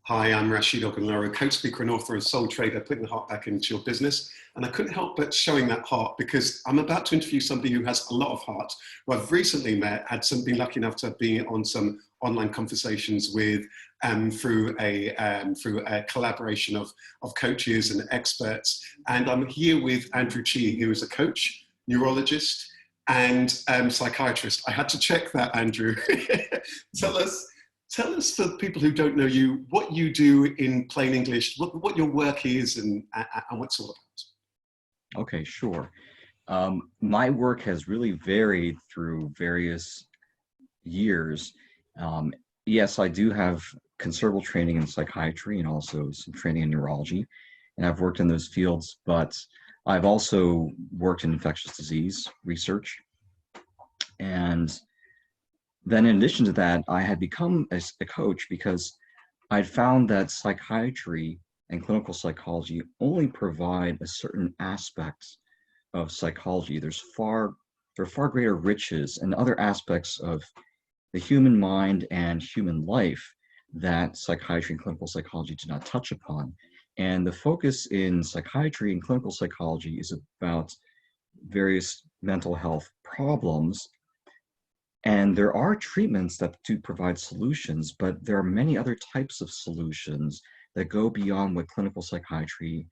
Hi, I'm Rasheed Ogunlaru, coach, speaker, and author of Soul Trader, putting the heart back into your business. And I couldn't help but showing that heart because I'm about to interview somebody who has a lot of heart, who I've recently met, been lucky enough to be on some online conversations with through a collaboration of coaches and experts. And I'm here with Andrew Chi, who is a coach, neurologist, and psychiatrist. I had to check that, Andrew. Tell us, for people who don't know you, what you do in plain English, what your work is and what it's all about. Okay, sure. My work has really varied through various years. Yes, I do have considerable training in psychiatry and also some training in neurology, and I've worked in those fields, but I've also worked in infectious disease research. And then in addition to that, I had become a coach because I'd found that psychiatry and clinical psychology only provide a certain aspects of psychology. There are far greater riches and other aspects of the human mind and human life that psychiatry and clinical psychology do not touch upon. And the focus in psychiatry and clinical psychology is about various mental health problems. And there are treatments that do provide solutions, but there are many other types of solutions that go beyond what clinical psychiatry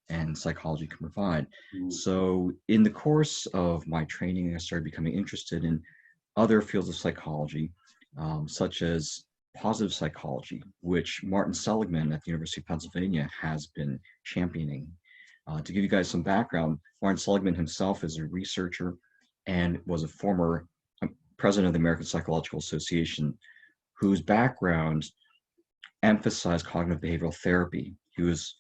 and psychology can provide. So in the course of my training, I started becoming interested in other fields of psychology, such as positive psychology, which Martin Seligman at the University of Pennsylvania has been championing. To give you guys some background, Martin Seligman himself is a researcher and was a former president of the American Psychological Association, whose background emphasized cognitive behavioral therapy. He was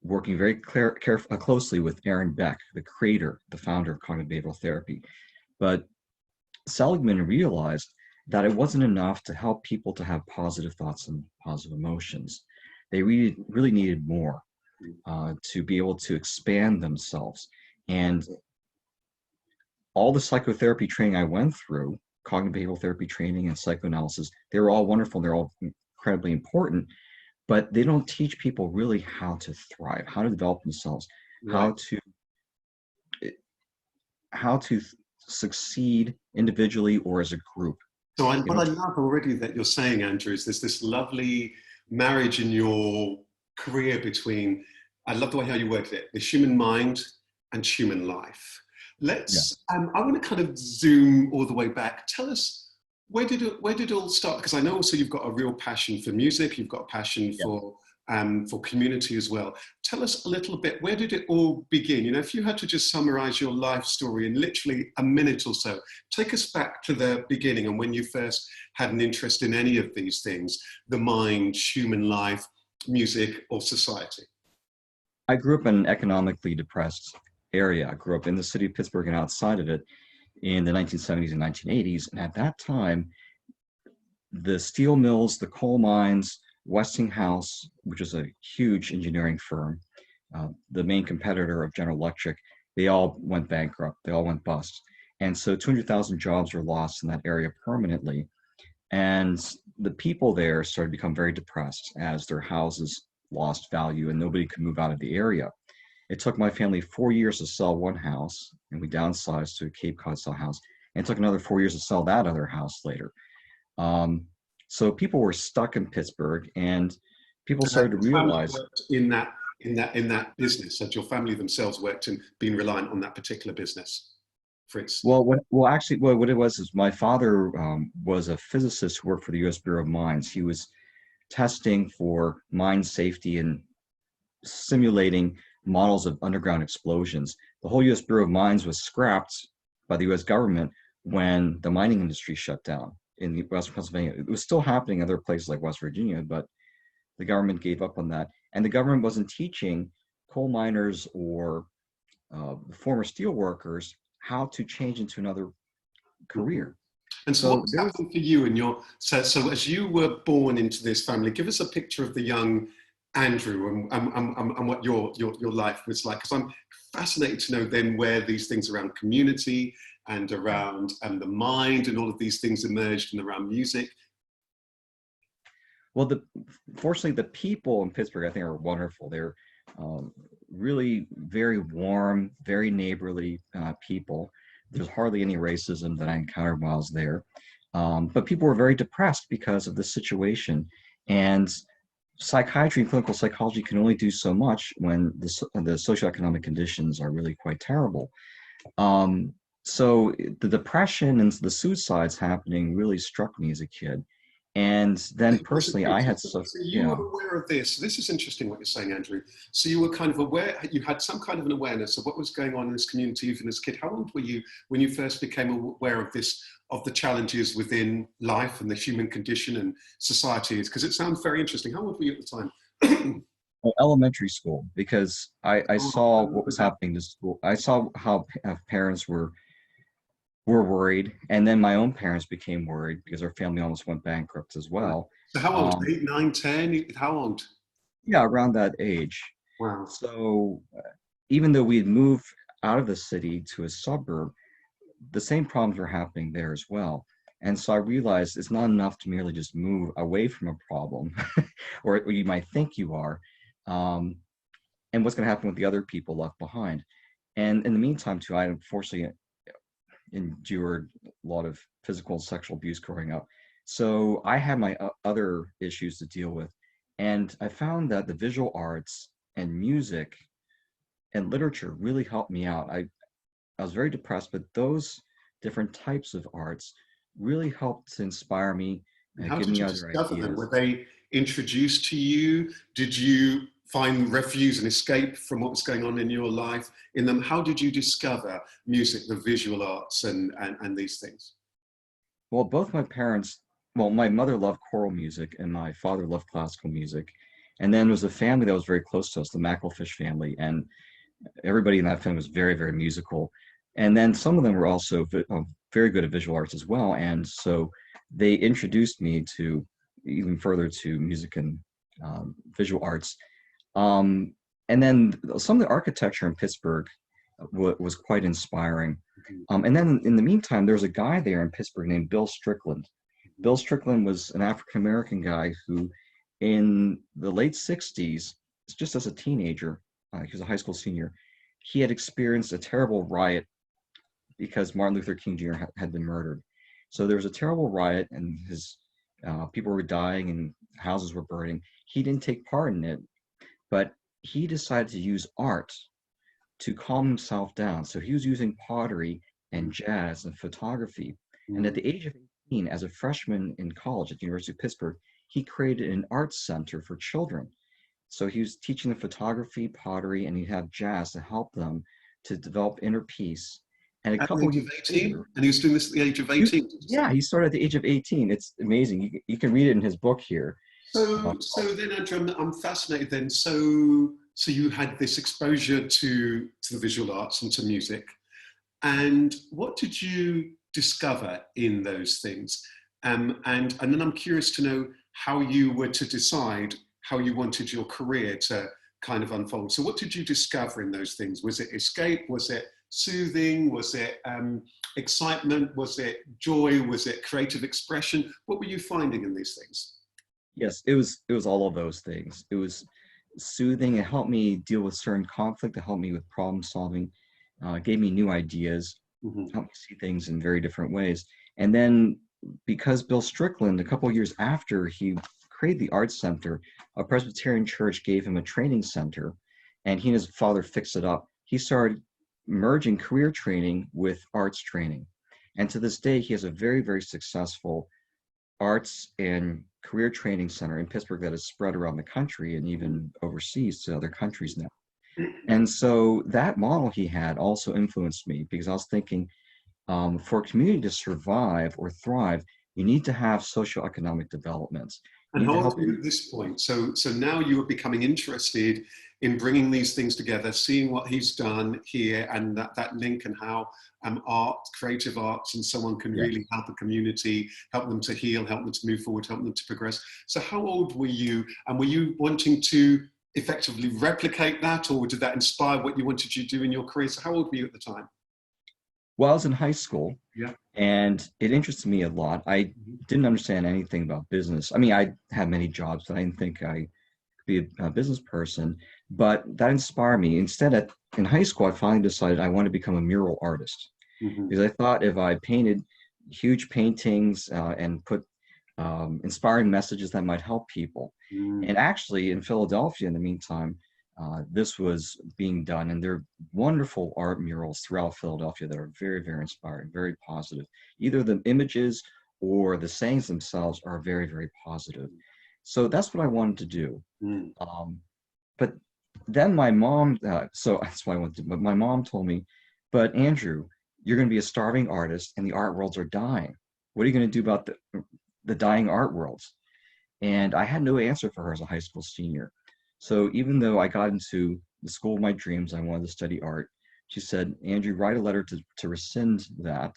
working very closely with Aaron Beck, the founder of cognitive behavioral therapy. But Seligman realized that it wasn't enough to help people to have positive thoughts and positive emotions. They really needed more to be able to expand themselves. And all the psychotherapy training I went through, cognitive behavioral therapy training and psychoanalysis, they were all wonderful. They're all incredibly important, but they don't teach people really how to thrive, how to develop themselves, right, how to succeed individually or as a group. So what I love already that you're saying, Andrew, is there's this lovely marriage in your career between, I love the way how you worded it, the human mind and human life. I want to kind of zoom all the way back. Tell us, where did it all start? Because I know also you've got a real passion for music. You've got a passion for community as well. Tell us a little bit, where did it all begin? You know, if you had to just summarize your life story in literally a minute or so, take us back to the beginning and when you first had an interest in any of these things, the mind, human life, music, or society. I grew up in an economically depressed area. I grew up in the city of Pittsburgh and outside of it in the 1970s and 1980s. And at that time, the steel mills, the coal mines, Westinghouse, which is a huge engineering firm, the main competitor of General Electric, they all went bankrupt. They all went bust. And so 200,000 jobs were lost in that area permanently. And the people there started to become very depressed as their houses lost value and nobody could move out of the area. It took my family 4 years to sell one house, and we downsized to a Cape Cod style house. And it took another 4 years to sell that other house later. So people were stuck in Pittsburgh, and people started to realize in that business, that your family themselves worked and been reliant on that particular business, for instance. What it was is my father was a physicist who worked for the U.S. Bureau of Mines. He was testing for mine safety and simulating models of underground explosions. The whole U.S. Bureau of Mines was scrapped by the U.S. government when the mining industry shut down in Western Pennsylvania. It was still happening in other places like West Virginia, but the government gave up on that. And the government wasn't teaching coal miners or former steel workers how to change into another career. And so what was happening for you and so as you were born into this family, give us a picture of the young Andrew and what your life was like, because I'm fascinated to know then where these things around community and around the mind and all of these things emerged and around music. Well, fortunately, the people in Pittsburgh, I think, are wonderful. They're um, really very warm, very neighborly people. There's hardly any racism that I encountered while I was there. But people were very depressed because of the situation. And psychiatry and clinical psychology can only do so much when the socioeconomic conditions are really quite terrible. Um, so the depression and the suicides happening really struck me as a kid. And then personally, I had so, So you were yeah. aware of this. This is interesting what you're saying, Andrew. So you were kind of aware, you had some kind of an awareness of what was going on in this community even as a kid. How old were you when you first became aware of this, of the challenges within life and the human condition and society? Because it sounds very interesting. How old were you at the time? Well, elementary school, because I saw what was Oh, happening to school. I saw how parents were worried, and then my own parents became worried because our family almost went bankrupt as right. well. So how old? Um, 8, 9, 10? How old? yeah, around that age. Wow. So even though we had moved out of the city to a suburb, the same problems were happening there as well. And so I realized it's not enough to merely just move away from a problem, or you might think you are, um, and what's going to happen with the other people left behind. And in the meantime, too, I unfortunately endured a lot of physical and sexual abuse growing up. So I had my other issues to deal with. And I found that the visual arts and music and literature really helped me out. I was very depressed, but those different types of arts really helped to inspire me And and how give did me you other discover them? ideas. Were they introduced to you? Did you find refuge and escape from what was going on in your life in them? How did you discover music, the visual arts, and these things? Well, both my parents, well, my mother loved choral music and my father loved classical music. And then there was a family that was very close to us, the Maclefish family, and everybody in that family was very, very musical. And then some of them were also very good at visual arts as well. And so they introduced me to even further to music and visual arts. Um, and then some of the architecture in Pittsburgh was quite inspiring. And then in the meantime, there was a guy there in Pittsburgh named Bill Strickland. Bill Strickland was an African American guy who, in the late 60s, just as a teenager, he was a high school senior, he had experienced a terrible riot because Martin Luther King Jr. had been murdered. So there was a terrible riot, and his people were dying and houses were burning. He didn't take part in it, but he decided to use art to calm himself down. So he was using pottery and jazz and photography. And at Mm. the age of 18, as a freshman in college at the University of Pittsburgh, he created an arts center for children. So he was teaching them photography, pottery, and he'd have jazz to help them to develop inner peace. And a At the couple age of years 18? later, And he was doing this at the age of 18, did you say? yeah, he started at the age of 18. It's amazing. You can read it in his book here. So then, Andrew, I'm fascinated then. So you had this exposure to the visual arts and to music. And what did you discover in those things? And then I'm curious to know how you were to decide how you wanted your career to kind of unfold. So what did you discover in those things? Was it escape? Was it soothing? Was it excitement? Was it joy? Was it creative expression? What were you finding in these things? Yes, it was all of those things. It was soothing. It helped me deal with certain conflict. It helped me with problem solving. Gave me new ideas. Mhm. Helped me see things in very different ways. And then because Bill Strickland, a couple of years after he created the Arts Center, a Presbyterian church gave him a training center, and he and his father fixed it up. He started merging career training with arts training. And to this day, he has a very, very successful arts and career training center in Pittsburgh that is spread around the country and even overseas to other countries now. And so that model he had also influenced me because I was thinking, for a community to survive or thrive, you need to have socioeconomic developments. You And need how to old help. were you at this point? So now you are becoming interested in bringing these things together, seeing what he's done here, and that link and how art, creative arts, and so on can Yes. really help a community, help them to heal, help them to move forward, help them to progress. So how old were you, and were you wanting to effectively replicate that, or did that inspire what you wanted to do in your career? So how old were you at the time? Well, I was in high school, Yeah. and it interested me a lot. I didn't understand anything about business. I mean, I had many jobs, but I didn't think I could be a business person. But that inspired me. Instead, in high school, I finally decided I want to become a mural artist Mm-hmm. because I thought if I painted huge paintings and put inspiring messages that might help people. Mm. And actually, in Philadelphia, in the meantime, this was being done, and there are wonderful art murals throughout Philadelphia that are very, very inspiring, very positive. Either the images or the sayings themselves are very, very positive. So that's what I wanted to do. Mm. But then my mom, so that's what I wanted to do. But my mom told me, but Andrew, you're going to be a starving artist, and the art worlds are dying. What are you going to do about the dying art worlds? And I had no answer for her as a high school senior. So even though I got into the school of my dreams, I wanted to study art, she said, Andrew, write a letter to rescind that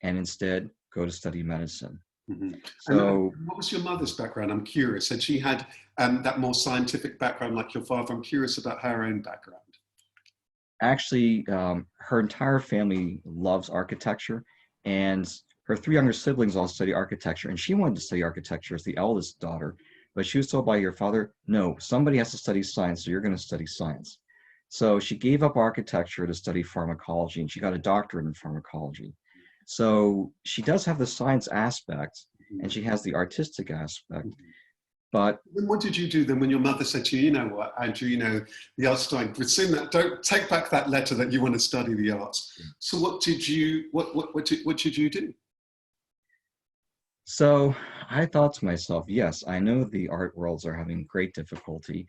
and instead go to study medicine. Mm-hmm. And So what was your mother's background? I'm curious. Had she had that more scientific background like your father? I'm curious about her own background. actually, her entire family loves architecture, and her three younger siblings all study architecture, and she wanted to study architecture as the eldest daughter, but she was told by her father, no, somebody has to study science, so you're going to study science. So she gave up architecture to study pharmacology, and she got a doctorate in pharmacology. So she does have the science aspect, and she has the artistic aspect, but Then what did you do then when your mother said to you, you know what, Andrew, you know, the arts dying, rescind that, don't take back that letter that you want to study the arts. So what did you, what did you do? so I thought to myself, yes, I know the art worlds are having great difficulty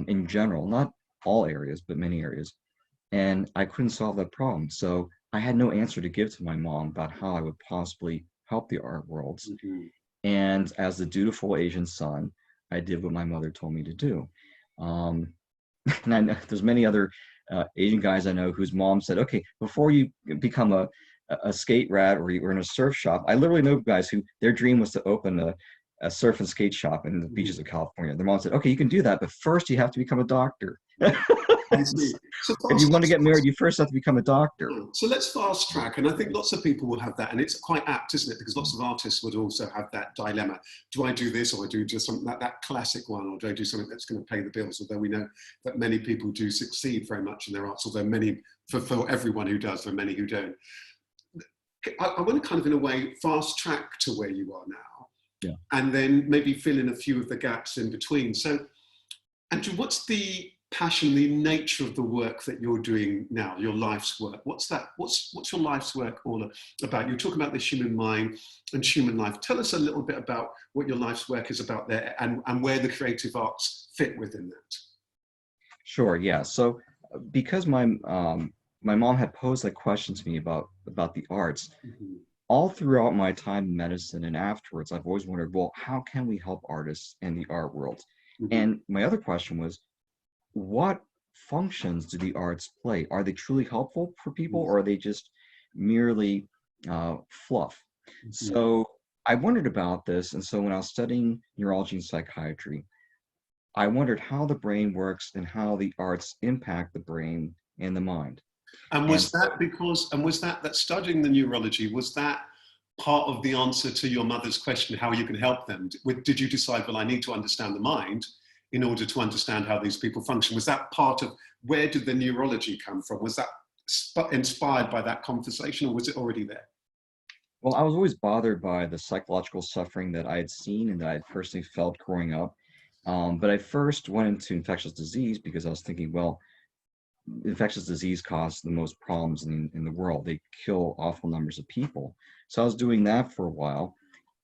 in general, not all areas, but many areas. And I couldn't solve that problem. So I had no answer to give to my mom about how I would possibly help the art worlds. Mm-hmm. And as the dutiful Asian son, I did what my mother told me to do. Um, and I know there's many other Asian guys I know whose mom said, okay, before you become a skate rat or you're in a surf shop, I literally know guys who their dream was to open a surf and skate shop in the beaches of California. Their mom said, okay, you can do that, but first you have to become a doctor. I see. So If you fast, want to get married, you first have to become a doctor. so let's fast track, and I think lots of people will have that, and it's quite apt, isn't it? Because lots of artists would also have that dilemma: do I do this, or I do just something that classic one, or do I do something that's going to pay the bills? Although we know that many people do succeed very much in their arts, although many, for everyone who does, there are many who don't. I want to kind of, in a way, fast track to where you are now, Yeah. and then maybe fill in a few of the gaps in between. So, Andrew, what's the passion, the nature of the work that you're doing now, your life's work? What's that? What's your life's work all about? You talk about the human mind and human life. Tell us a little bit about what your life's work is about there, and where the creative arts fit within that. Sure. Yeah. So because my mom had posed that question to me about the arts, Mm-hmm. all throughout my time in medicine and afterwards, I've always wondered, well, how can we help artists in the art world? Mm-hmm. And my other question was, what functions do the arts play? Are they truly helpful for people, or are they just merely fluff? Mm-hmm. So I wondered about this, and so when I was studying neurology and psychiatry, I wondered how the brain works and how the arts impact the brain and the mind. And And was so, that because, and was that studying the neurology, was that part of the answer to your mother's question, how you can help them? Did you decide, well, I need to understand the mind in order to understand how these people function? Was that part of, where did the neurology come from? Was that inspired by that conversation, or was it already there? well, I was always bothered by the psychological suffering that I had seen and that I had personally felt growing up. But I first went into infectious disease because I was thinking, well, infectious disease causes the most problems in the world. They kill awful numbers of people. So I was doing that for a while.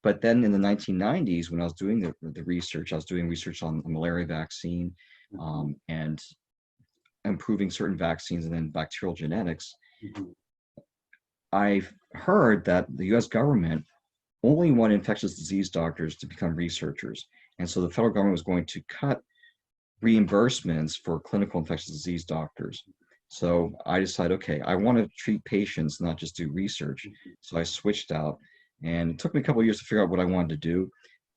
But then in the 1990s, when I was doing the research, I was doing research on a malaria vaccine and improving certain vaccines and then bacterial genetics. Mm-hmm. I've heard that the US government only wanted infectious disease doctors to become researchers. And so the federal government was going to cut reimbursements for clinical infectious disease doctors. So I decided, okay, I want to treat patients, not just do research. So I switched out, and it took me a couple of years to figure out what I wanted to do,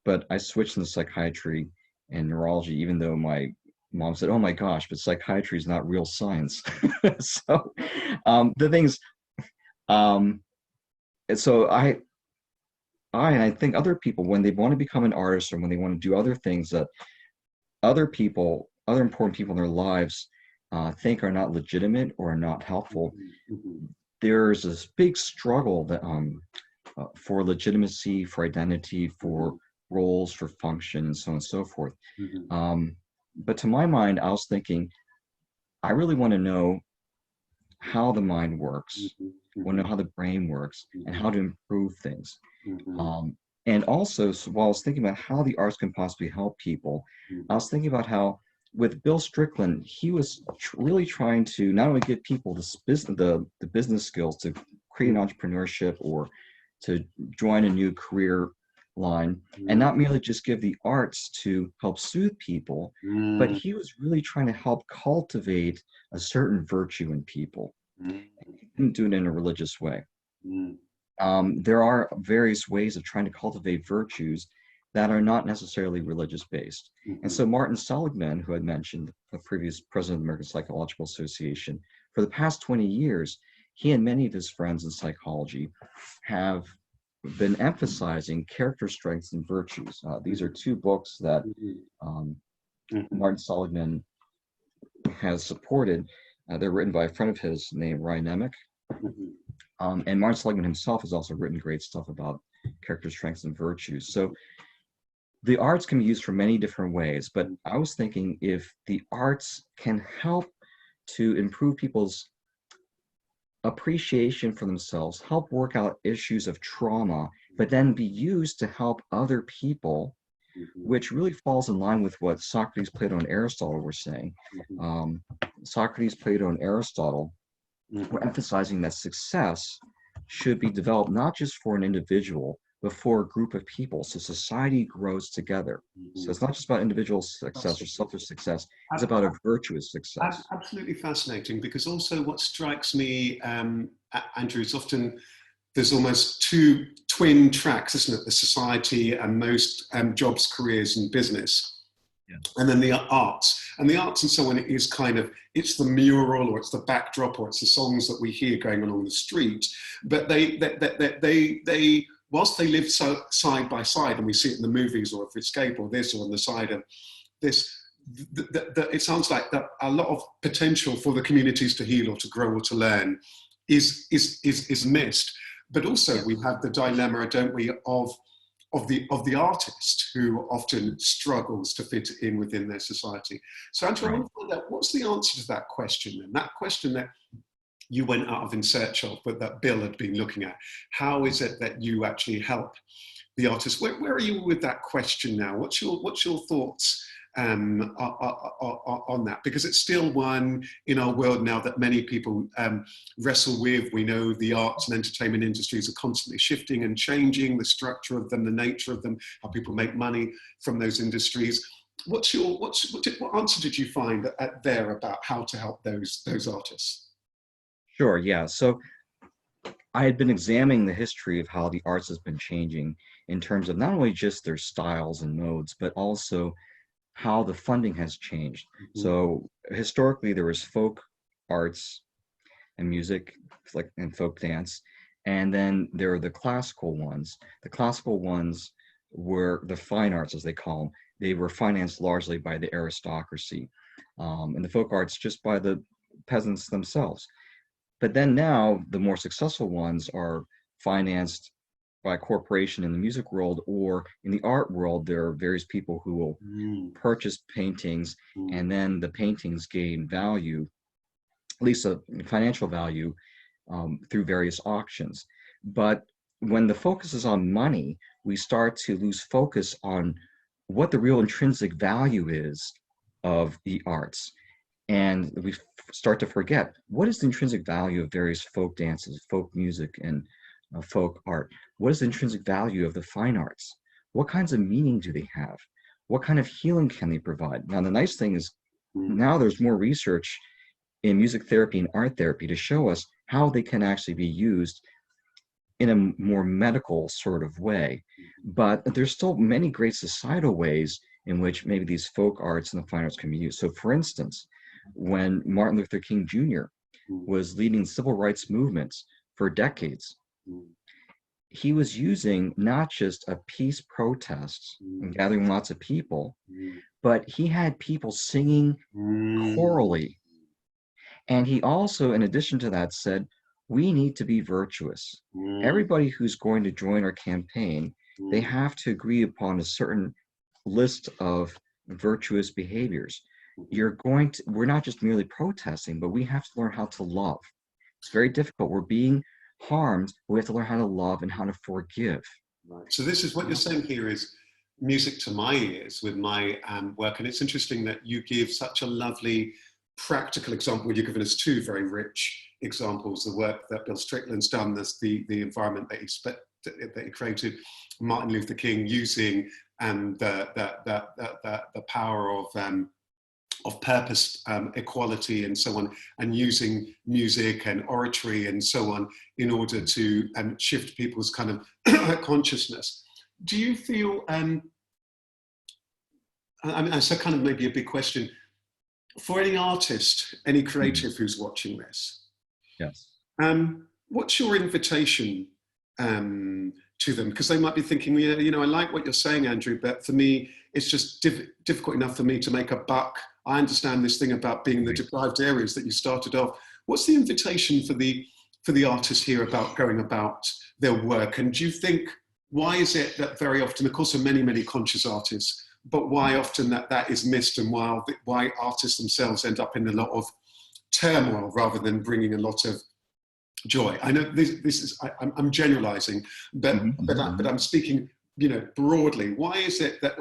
but I switched into psychiatry and neurology, even though my mom said, oh my gosh, but psychiatry is not real science. So the things, Um, and so and I think other people, when they want to become an artist or when they want to do other things that other people, other important people in their lives think are not legitimate or not helpful, there's this big struggle that for legitimacy, for identity, for roles, for function, and so on and so forth. But to my mind, I was thinking, I really want to know how the mind works, want to know how the brain works, and how to improve things. And also, so while I was thinking about how the arts can possibly help people, I was thinking about how with Bill Strickland, he was really trying to not only give people the business skills to create an entrepreneurship or to join a new career line, and not merely just give the arts to help soothe people, but he was really trying to help cultivate a certain virtue in people. He didn't do it in a religious way. There are various ways of trying to cultivate virtues that are not necessarily religious based. And so Martin Seligman, who I mentioned, the previous president of the American Psychological Association, for the past 20 years, he and many of his friends in psychology have been emphasizing character strengths and virtues. These are two books that Martin Seligman has supported. They're written by a friend of his named Ryan Emick. And Martin Seligman himself has also written great stuff about character strengths and virtues. So the arts can be used for many different ways, but I was thinking if the arts can help to improve people's appreciation for themselves, help work out issues of trauma, but then be used to help other people, which really falls in line with what Socrates, Plato, and Aristotle were saying. Socrates, Plato, and Aristotle were emphasizing that success should be developed not just for an individual, but for a group of people. So society grows together. So it's not just about individual success or selfish success, it's about a virtuous success. Absolutely fascinating, because also what strikes me, Andrew, is often there's almost two twin tracks, isn't it? The society and most jobs, careers, and business. Yeah. And then the arts. And the arts and so on is kind of, it's the mural or it's the backdrop or it's the songs that we hear going along the street. But they whilst they live so side by side, and we see it in the movies or if Escape or this or on the side of this, it sounds like that a lot of potential for the communities to heal or to grow or to learn is missed. But also we have the dilemma, don't we, of the artist who often struggles to fit in within their society. So Andrew, I want to find out, what's the answer to that question? And that question that you went out of in search of, but that Bill had been looking at, how is it that you actually help the artist? Where are you with that question now? What's your thoughts on that? Because it's still one in our world now that many people wrestle with. We know the arts and entertainment industries are constantly shifting and changing, the structure of them, the nature of them, how people make money from those industries. What answer did you find there about how to help those artists? Sure, yeah. So I had been examining the history of how the arts has been changing in terms of not only just their styles and modes, but also how the funding has changed. So historically, there was folk arts and music, and folk dance, and then there are the classical ones. The classical ones were the fine arts, as they call them. They were financed largely by the aristocracy, and the folk arts just by the peasants themselves. But then now the more successful ones are financed by a corporation in the music world, or in the art world, there are various people who will purchase paintings, and then the paintings gain value, at least a financial value, through various auctions. But when the focus is on money, we start to lose focus on what the real intrinsic value is of the arts. And we start to forget, what is the intrinsic value of various folk dances, folk music, and folk art? What is the intrinsic value of the fine arts? What kinds of meaning do they have? What kind of healing can they provide? Now, the nice thing is now there's more research in music therapy and art therapy to show us how they can actually be used in a more medical sort of way. But there's still many great societal ways in which maybe these folk arts and the fine arts can be used. So for instance, when Martin Luther King Jr. was leading civil rights movements, for decades. He was using not just a peace protest and gathering lots of people, but he had people singing chorally. And he also, in addition to that, said, we need to be virtuous. Everybody who's going to join our campaign, they have to agree upon a certain list of virtuous behaviors. We're not just merely protesting, but we have to learn how to love. It's very difficult. We're being harmed. We have to learn how to love and how to forgive. Right. So this is what you're saying here is music to my ears with my work. And it's interesting that you give such a lovely practical example. You've given us two very rich examples, the work that Bill Strickland's done, the environment that he created, Martin Luther King using the power of purpose, equality and so on, and using music and oratory and so on in order to shift people's kind of consciousness. Do you feel, I mean, so kind of maybe a big question, for any artist, any creative who's watching this, yes, what's your invitation to them? Because they might be thinking, you know, I like what you're saying, Andrew, but for me, it's just difficult enough for me to make a buck. I understand this thing about being the deprived areas that you started off. What's the invitation for the artist here about going about their work? And do you think, why is it that very often, of course, there are many, many conscious artists, but why often that is missed, and why artists themselves end up in a lot of turmoil rather than bringing a lot of joy? I know this is, I'm generalizing, but I'm speaking, you know, broadly. Why is it that,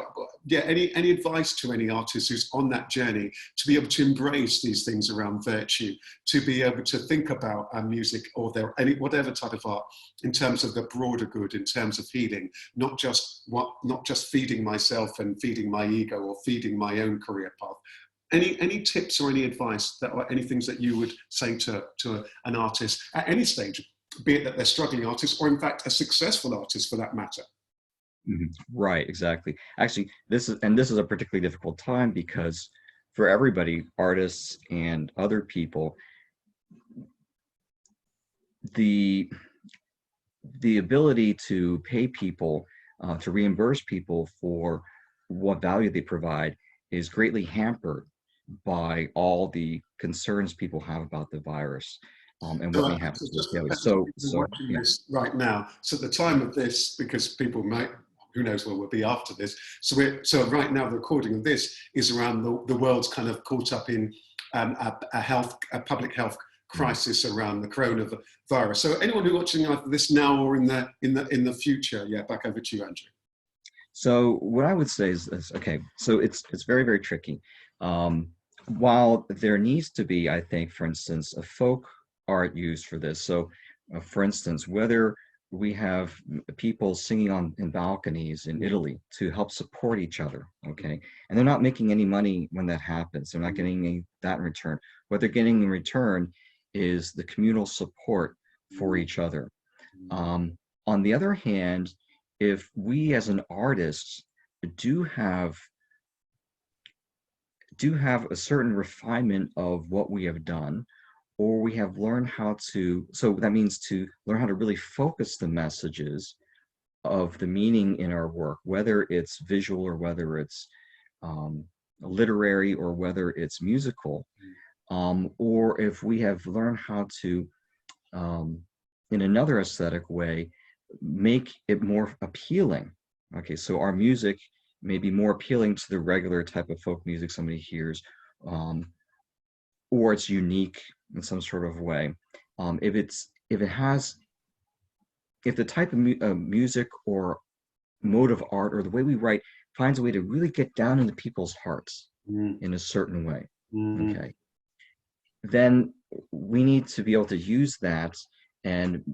yeah, any advice to any artist who's on that journey to be able to embrace these things around virtue, to be able to think about music or whatever type of art in terms of the broader good, in terms of healing, not just feeding myself and feeding my ego or feeding my own career path? Any tips or any advice or any things that you would say to an artist at any stage, be it that they're struggling artists or in fact a successful artist for that matter? Right, exactly. Actually, this is a particularly difficult time because for everybody, artists and other people, the ability to pay people, to reimburse people for what value they provide is greatly hampered by all the concerns people have about the virus and what may happen to the daily. So watching this right now. So at the time of this, because people might, who knows where we'll be after this. So right now the recording of this is around the world's kind of caught up in a public health crisis around the coronavirus. So anyone who's watching either this now or in the future, yeah, back over to you, Andrew. So what I would say is this, okay, so it's very, very tricky. While there needs to be, I think, for instance, a folk art used for this. So for instance, whether we have people singing in balconies in Italy to help support each other, okay? And they're not making any money when that happens. They're not getting that in return. What they're getting in return is the communal support for each other. On the other hand, if we as an artist do have a certain refinement of what we have done, or we have learned how to, so that means to learn how to really focus the messages of the meaning in our work, whether it's visual or whether it's literary or whether it's musical, or if we have learned how to, in another aesthetic way, make it more appealing. Okay, so our music may be more appealing to the regular type of folk music somebody hears, or it's unique in some sort of way. If the type of music or mode of art or the way we write finds a way to really get down into people's hearts in a certain way, okay, then we need to be able to use that and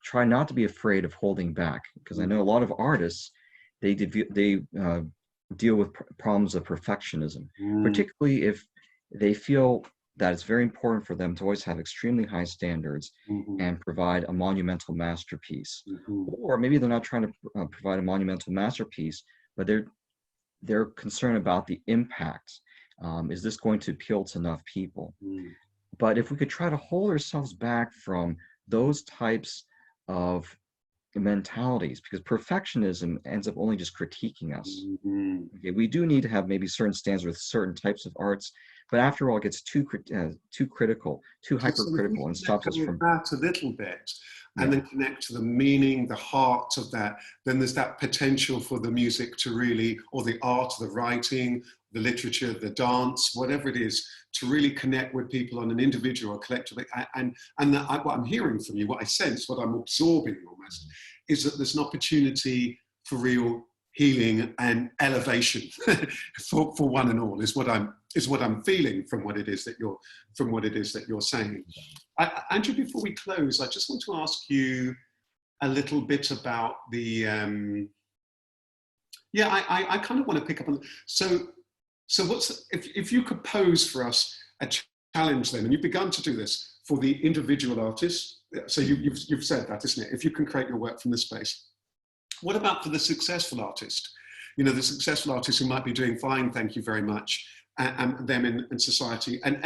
try not to be afraid of holding back, because I know a lot of artists, they deal with problems of perfectionism, particularly if they feel that it's very important for them to always have extremely high standards and provide a monumental masterpiece. Or maybe they're not trying to provide a monumental masterpiece, but they're concerned about the impact. Is this going to appeal to enough people? But if we could try to hold ourselves back from those types of mentalities, because perfectionism ends up only just critiquing us. Mhm. Okay, we do need to have maybe certain standards with certain types of arts, but after all, it gets too critical, too So if we hypercritical, can and let stops us go of from, that a little bit and yeah. then connect to the meaning, the heart of that, then there's that potential for the music to really, or the art, the writing, the literature, the dance, whatever it is, to really connect with people on an individual or collective. What I'm hearing from you, what I sense, what I'm absorbing almost, is that there's an opportunity for real healing and elevation for one and all is what I'm feeling from what it is that you're saying. Andrew, before we close, I just want to ask you a little bit about the I kind of want to pick up on so what's if you could pose for us a challenge then, and you've begun to do this for the individual artist, so you've said that, isn't it? If you can create your work from this space, what about for the successful artist? You know, the successful artist who might be doing fine, thank you very much, and them in society. And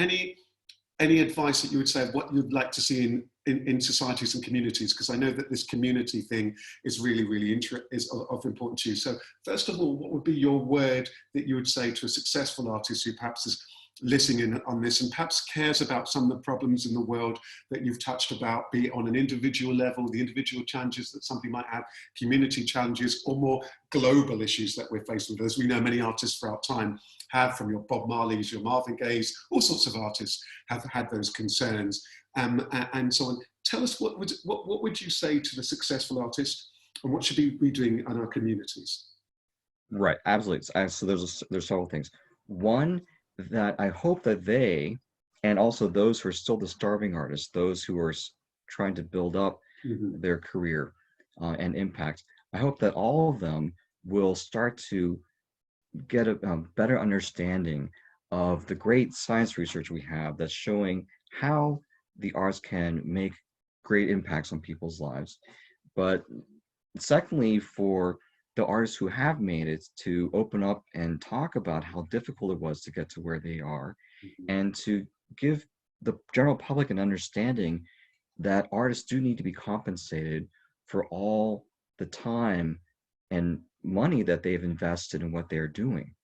any advice that you would say of what you'd like to see in societies and communities? Because I know that this community thing is really is of importance to you. So first of all, what would be your word that you would say to a successful artist who perhaps is listening in on this and perhaps cares about some of the problems in the world that you've touched about, be it on an individual level, the individual challenges that somebody might have, community challenges, or more global issues that we're faced with? As we know, many artists throughout time have, from your Bob Marleys, your Marvin Gayes, all sorts of artists have had those concerns, and so on. Tell us, what would you say to the successful artist, and what should we be doing in our communities? Right, absolutely. So there's several things. One, that I hope that they, and also those who are still the starving artists, those who are trying to build up Mm-hmm. their career and impact, I hope that all of them will start to get a better understanding of the great science research we have that's showing how the arts can make great impacts on people's lives. But secondly, for the artists who have made it to open up and talk about how difficult it was to get to where they are, Mm-hmm. and to give the general public an understanding that artists do need to be compensated for all the time and money that they've invested in what they're doing.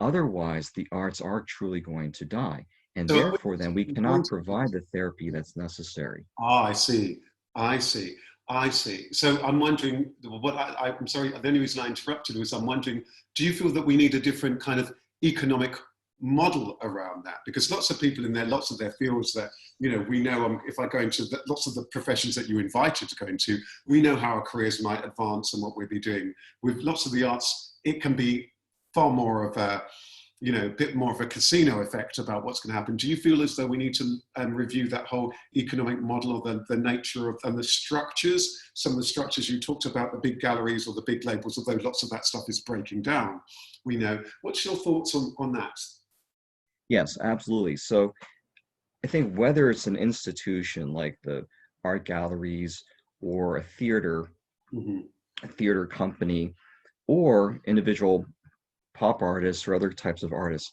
Otherwise, the arts are truly going to die, and So, therefore, then we cannot provide the therapy that's necessary. I see. I see. I see. So I'm wondering, I'm sorry, the only reason I interrupted was I'm wondering, do you feel that we need a different kind of economic model around that? Because lots of people in there, lots of their fields that, you know, we know, if I go into lots of the professions that you invited to go into, we know how our careers might advance and what we'll be doing. With lots of the arts, it can be far more of a, you know, a bit more of a casino effect about what's going to happen. Do you feel as though we need to review that whole economic model, or the nature of and the structures, some of the structures you talked about, the big galleries or the big labels, although lots of that stuff is breaking down, we know. What's your thoughts on that? Yes, absolutely. So I think whether it's an institution like the art galleries or Mm-hmm. a theater company, or individual pop artists or other types of artists,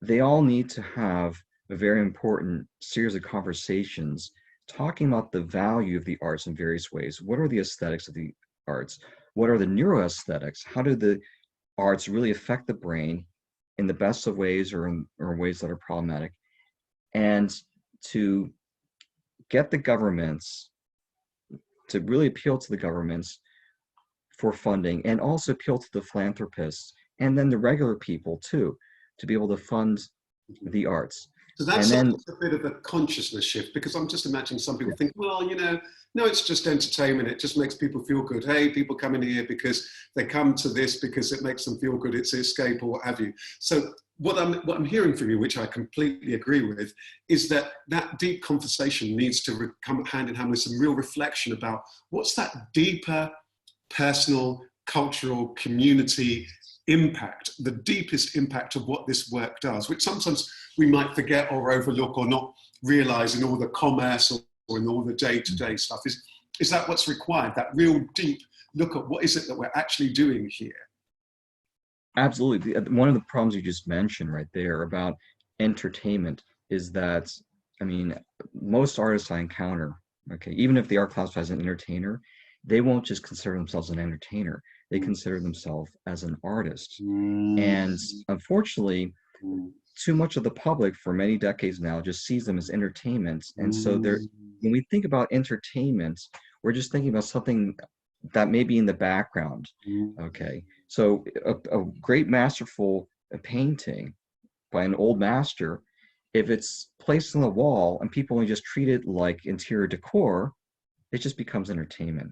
they all need to have a very important series of conversations talking about the value of the arts in various ways. What are the aesthetics of the arts? What are the neuroaesthetics? How do the arts really affect the brain in the best of ways, or ways that are problematic? And to get the governments to really appeal to the governments for funding, and also appeal to the philanthropists and then the regular people too, to be able to fund the arts. So And that's then, a bit of a consciousness shift, because I'm just imagining some people yeah, think, well, you know, no, it's just entertainment. It just makes people feel good. Hey, people come in here because they come to this because it makes them feel good. It's escape or what have you. So what I'm hearing from you, which I completely agree with, is that that deep conversation needs to come hand in hand with some real reflection about what's that deeper personal, cultural, community impact, the deepest impact of what this work does, which sometimes we might forget or overlook or not realize in all the commerce or in all the day-to-day stuff. Is that what's required? That real deep look at what is it that we're actually doing here? absolutely. One of the problems you just mentioned right there about entertainment is that, I mean, most artists I encounter Okay, even if they are classified as an entertainer, they won't just consider themselves an entertainer. They consider themselves as an artist. And unfortunately, too much of the public for many decades now just sees them as entertainment. And so when we think about entertainment, we're just thinking about something that may be in the background. Okay, so a great masterful painting by an old master, if it's placed on the wall and people only just treat it like interior decor, it just becomes entertainment.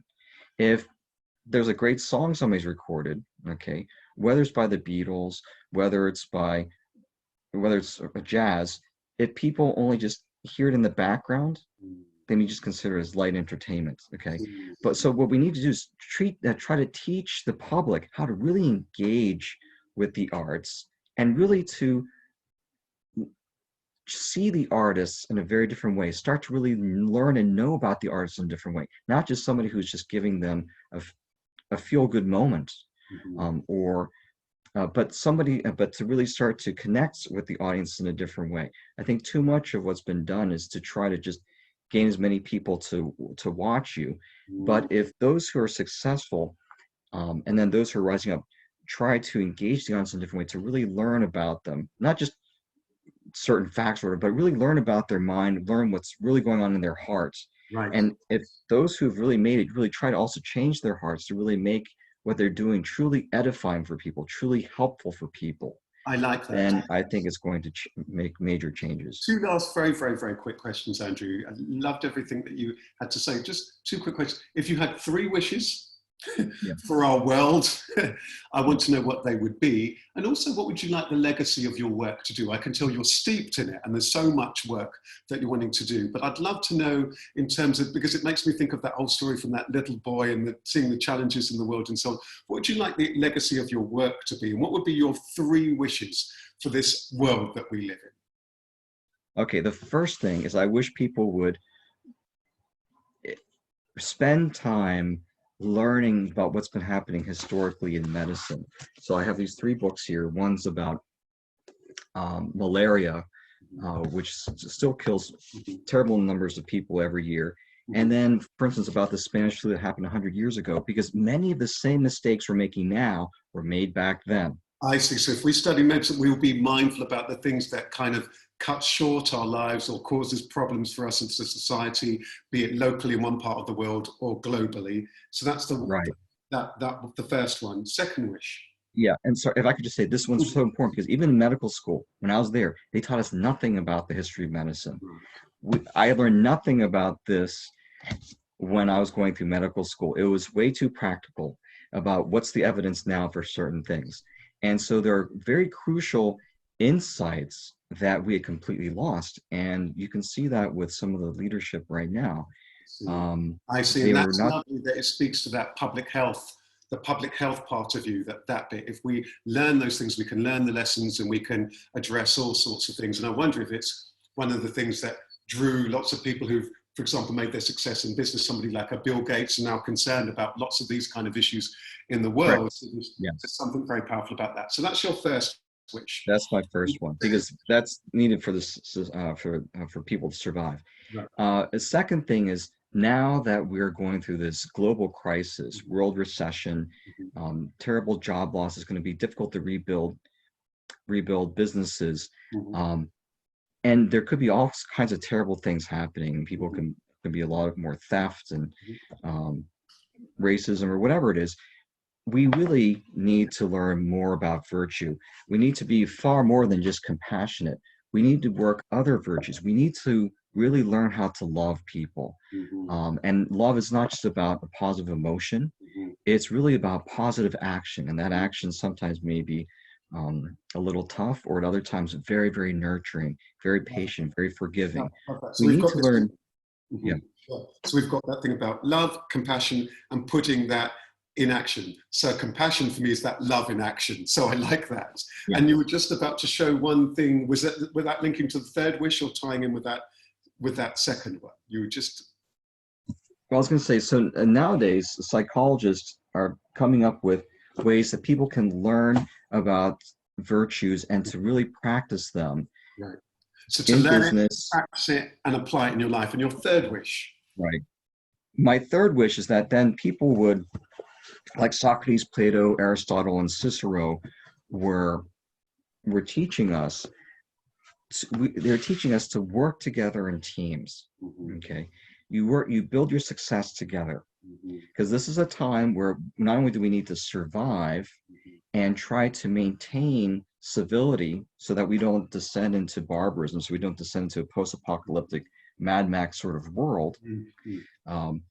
If there's a great song somebody's recorded, okay, whether it's by the Beatles, whether it's jazz, if people only just hear it in the background, then we just consider it as light entertainment, okay? But so what we need to do is try to teach the public how to really engage with the arts and really to see the artists in a very different way, start to really learn and know about the artists in a different way, not just somebody who's just giving them a feel-good moment, but to really start to connect with the audience in a different way. I think too much of what's been done is to try to just gain as many people to watch you. But if those who are successful, and then those who are rising up, try to engage the audience in a different way, to really learn about them, not just certain facts, but really learn about their mind, learn what's really going on in their hearts. Right. And if those who've really made it really try to also change their hearts to really make what they're doing truly edifying for people, truly helpful for people, I like that. Then I think it's going to make major changes. Two last very, very, very quick questions, Andrew. I loved everything that you had to say. Just two quick questions. If you had 3 wishes for our world, I want to know what they would be. And also, what would you like the legacy of your work to do? I can tell you're steeped in it and there's so much work that you're wanting to do. But I'd love to know in terms of, because it makes me think of that old story from that little boy and seeing the challenges in the world and so on. What would you like the legacy of your work to be? And what would be your 3 wishes for this world that we live in? Okay, the first thing is I wish people would spend time learning about what's been happening historically in medicine. So I have these 3 books here. One's about malaria, which still kills terrible numbers of people every year. And then, for instance, about the Spanish flu that happened 100 years ago, because many of the same mistakes we're making now were made back then. I see. So if we study medicine, we'll be mindful about the things that kind of cut short our lives or causes problems for us as a society, be it locally in one part of the world or globally. So that's the the first one. Second wish. Yeah, and so if I could just say, this one's so important because even in medical school, when I was there, they taught us nothing about the history of medicine. I learned nothing about this when I was going through medical school. It was way too practical about what's the evidence now for certain things. And so there are very crucial insights that we had completely lost. And you can see that with some of the leadership right now. I see, and that's lovely that it speaks to that public health, the public health part of you, that bit. If we learn those things, we can learn the lessons and we can address all sorts of things. And I wonder if it's one of the things that drew lots of people who've, for example, made their success in business. Somebody like a Bill Gates are now concerned about lots of these kind of issues in the world. Right. So there's something very powerful about that. So that's your first wish. That's my first one, because that's needed for this for people to survive. Right. The second thing is, now that we're going through this global crisis, world recession, terrible job loss, is going to be difficult to rebuild businesses. And there could be all kinds of terrible things happening. People can be a lot more theft and racism or whatever it is. We really need to learn more about virtue. We need to be far more than just compassionate. We need to work other virtues. We need to really learn how to love people. And love is not just about a positive emotion. It's really about positive action. And that action sometimes may be a little tough, or at other times very, very nurturing, very patient, very forgiving. So we need to learn. So we've got that thing about love, compassion, and putting that in action. So compassion for me is that love in action. So I like that. And you were just about to show one thing. Was that linking to the third wish or tying in with that second one? You were just. Well, I was going to say, so nowadays psychologists are coming up with ways that people can learn about virtues and to really practice them. Right. So to learn it, practice it, and apply it in your life. And your third wish? Right. My third wish is that then people would, like Socrates, Plato, Aristotle, and Cicero, were were teaching us. They're teaching us to work together in teams. Mhm. Okay, you build your success together, Mhm. because this is a time where not only do we need to survive Mhm. and try to maintain civility so that we don't descend into barbarism, so we don't descend into a post-apocalyptic Mad Max sort of world. Mhm. Um,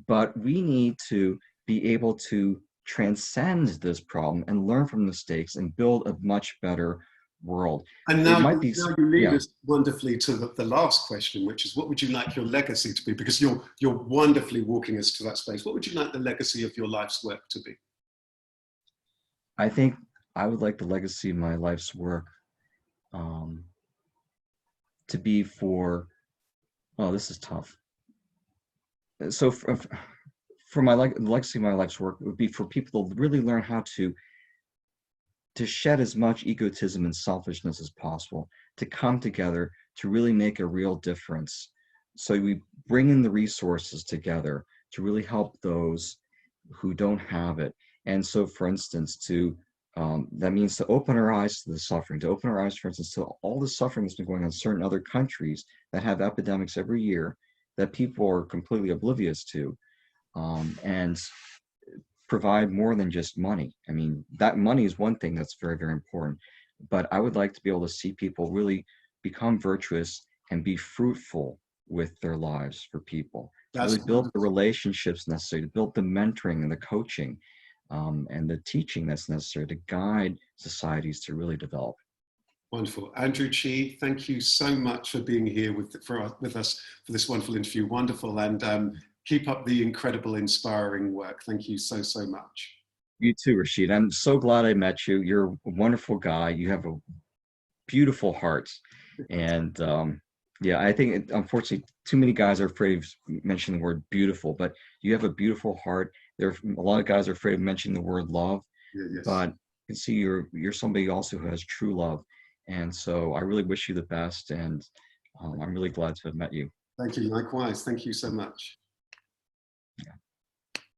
but we need to be able to transcend this problem and learn from mistakes and build a much better world. And It now, might be, now you lead yeah, us wonderfully to the last question, which is, what would you like your legacy to be? Because you're wonderfully walking us to that space. What would you like the legacy of your life's work to be? I think I would like the legacy of my life's work um, to be for, oh, this is tough. So for my legacy of my life's work would be for people to really learn how to shed as much egotism and selfishness as possible, to come together, to really make a real difference. So we bring in the resources together to really help those who don't have it. And so, for instance, that means to open our eyes to the suffering, to open our eyes, for instance, to all the suffering that's been going on in certain other countries that have epidemics every year that people are completely oblivious to, and provide more than just money. I mean, that money is one thing that's very, very important, but I would like to be able to see people really become virtuous and be fruitful with their lives for people, to That's really build the wonderful. relationships necessary, to build the mentoring and the coaching, and the teaching that's necessary to guide societies to really develop. Wonderful. Andrew Chi, thank you so much for being here with us for this wonderful interview. Wonderful. And keep up the incredible, inspiring work. Thank you so, so much. You too, Rasheed. I'm so glad I met you. You're a wonderful guy. You have a beautiful heart. And yeah, I think unfortunately too many guys are afraid of mentioning the word beautiful, but you have a beautiful heart. There are a lot of guys are afraid of mentioning the word love, Yeah, yes. but you can see you're somebody also who has true love. And so I really wish you the best, and I'm really glad to have met you. Thank you. Likewise. Thank you so much.